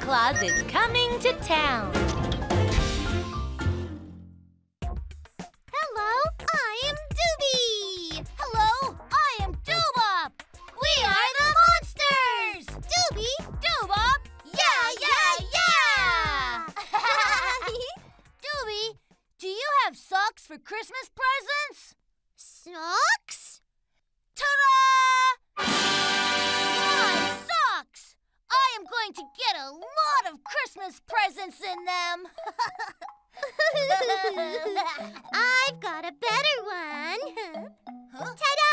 Claus is coming to town. Hello, I am Doobie. Hello, I am Doobop. We are the monsters. Doobie, Doobop, yeah, yeah, yeah. Doobie, do you have socks for Christmas presents? Socks? Ta-da! My socks! I am going to get a lot of Christmas presents in them. I've got a better one. Huh? Ta-da!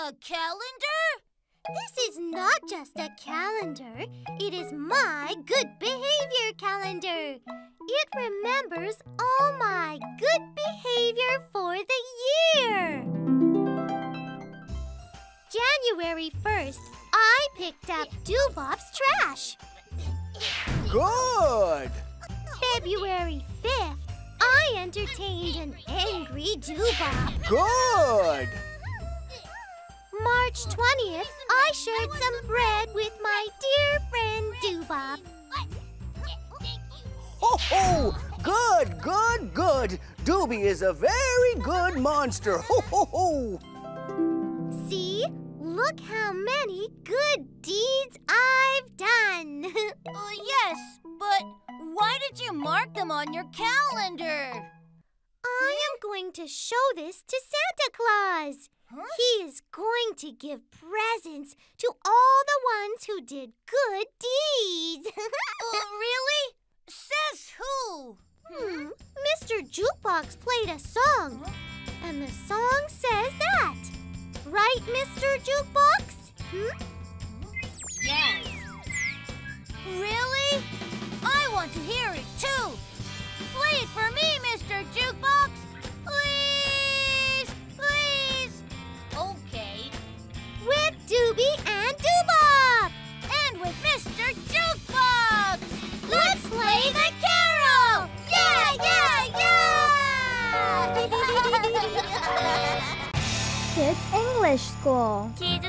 A calendar? This is not just a calendar. It is my good behavior calendar. It remembers all my good behavior for the year. January 1st, I picked up Doobop's trash. Good! February 5th, I entertained an angry Doobop. Good! March 20th, I shared some bread with my dear friend Doobop. Ho ho! Good, good, good! Doobie is a very good monster. Ho ho ho! See? Look how many good deeds I've done. Yes, but why did you mark them on your calendar? I am going to show this to Santa Claus. Huh? He is going to give presents to all the ones who did good deeds. Really? Says who? Mr. Jukebox played a song, and the song says that. Right, Mr. Jukebox? Yes. Really? I want to hear it too. Play it for me, Mr. Jukebox. Please, please. Okay. With Doobie and Doobop. And with Mr. Jukebox. Let's play the carol. Yeah, yeah, yeah. Kids English School. Kids